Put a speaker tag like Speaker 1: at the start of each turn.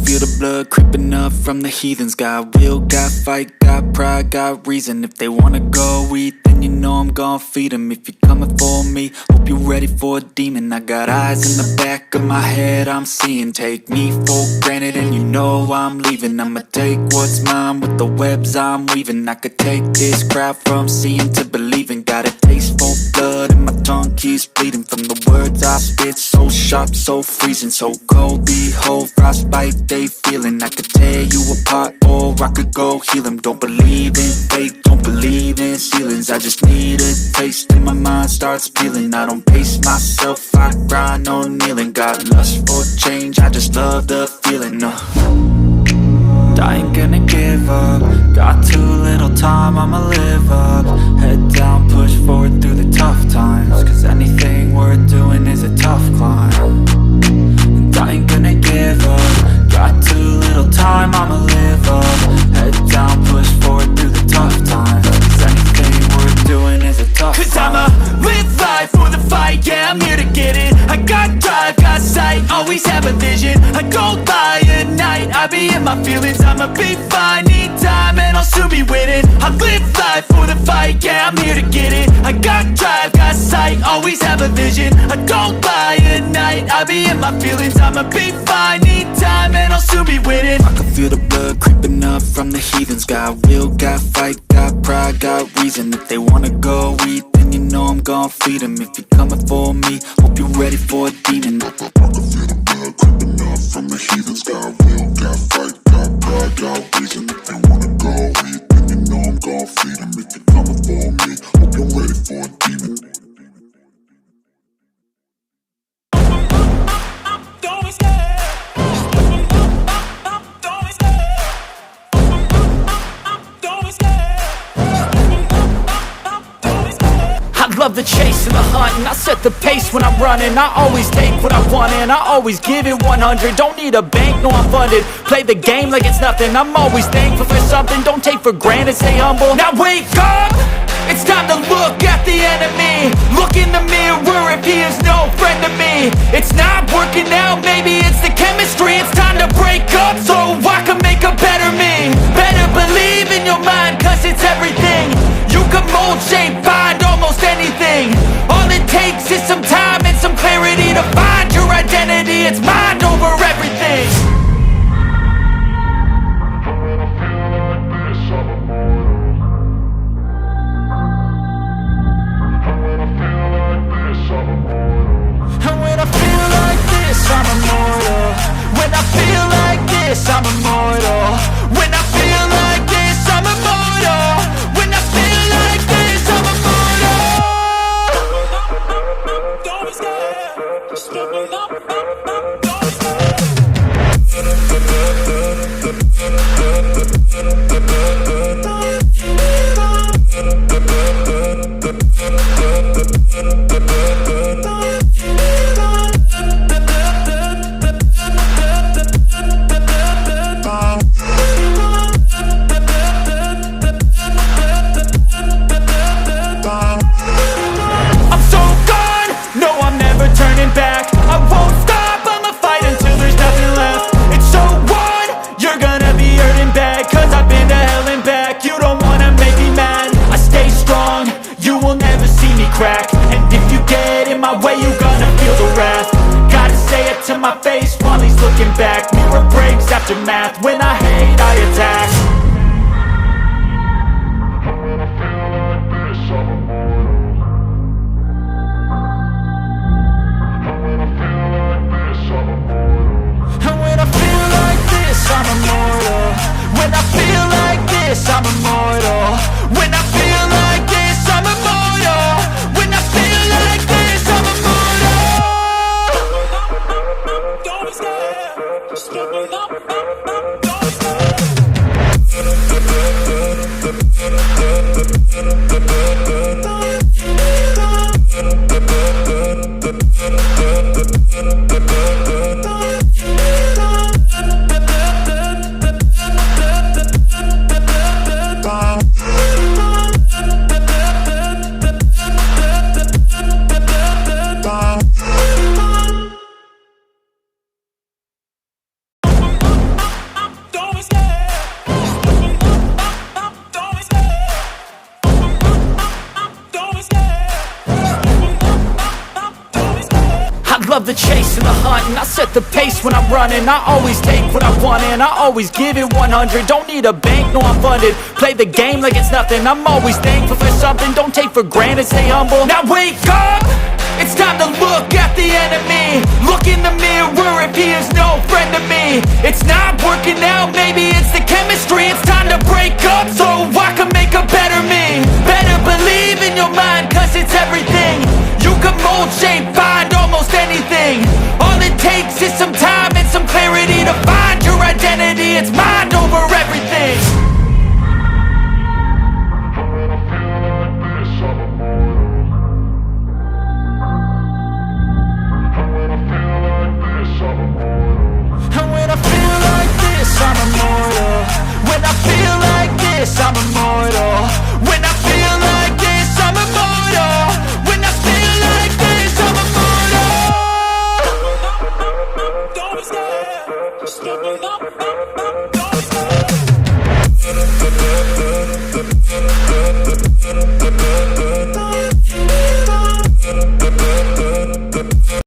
Speaker 1: feel the blood creeping up from the heathens. Got will, got fight, got pride, got reason. If they wanna go eat, then you know I'm gon' feed them. If you're coming for me, hope you're ready for a demon. I got eyes in the back of my head, I'm seeing. Take me for granted and you know I'm leaving. I'ma take what's mine with the webs I'm weaving. I could take this crowd from seeing to believing. Got a taste for blood and my tongue keeps bleeding from the words I spit. So sharp, so freezing, so cold. Behold, frostbite they feeling. I could tear you apart or I could go heal them. Don't believe in fate, don't believe in ceilings. I just need a taste and my mind starts peeling. I don't pace myself, I grind on kneeling. Got lust for change, I just love the feeling. I ain't gonna give up. Got too little time, I'ma live up. Head down, push forward through the tough times. Cause anything worth doing is a tough climb. And I ain't gonna give up. Got too little time, I'ma live up. Head down, push forward through the tough times. Cause anything worth doing is a tough climb. Cause I'ma live life for the fight, yeah, I'm here to get it. I got drive, got sight, always have a vision. I don't lie at night, I be in my feelings. I'ma be fine, need time and I'll soon be winning. I live life for the fight, yeah, I'm here to get it. I got drive, got sight, always have a vision. I don't lie at night, I be in my feelings. I'ma be fine, need time and I'll soon be winning. I can feel the blood creeping up from the heathens. Got will, got fight, got pride, got reason. If they wanna go eat, then you know I'm gon' feed them. If you're coming for me, hope you're ready for a demon. I can feel the blood creeping up from the heathens. Got will, got fight, got pride, got reason. If they wanna go eat, then you know I'm gon' feed them. If you're coming for me, hope you're ready for a demon.
Speaker 2: Love the chase and the hunt, and I set the pace when I'm running. I always take what I want and I always give it 100. Don't need a bank, no I'm funded. Play the game like it's nothing. I'm always thankful for something. Don't take for granted, stay humble. Now wake up! It's time to look at the enemy. Look in the mirror if he is no friend to me. It's not working out, maybe it's the chemistry. It's time to break up so I can make a better me. Better believe in your mind, cause it's everything. You can mold, shape, find almost anything. All it takes is some time and some clarity to find your identity. It's mind over everything. And when I feel like this, I'm immortal. When I feel like this, I'm immortal. When I feel like this, I'm immortal. When I feel like this, I'm immortal. love the chase and the hunt, and I set the pace when I'm running. I always take what I want and I always give it 100. Don't need a bank, no I'm funded. Play the game like it's nothing. I'm always thankful for something. Don't take for granted, stay humble. Now wake up! It's time to look at the enemy. Look in the mirror if he is no friend to me. It's not working out, maybe it's the chemistry. It's time to break up so I can make a better me. Better believe in your mind, cause it's everything. You can mold, shape, find almost anything. All it takes is some time and some clarity to find your identity. It's mind over everything. And when I feel like this, I'm immortal. When I feel like this, I'm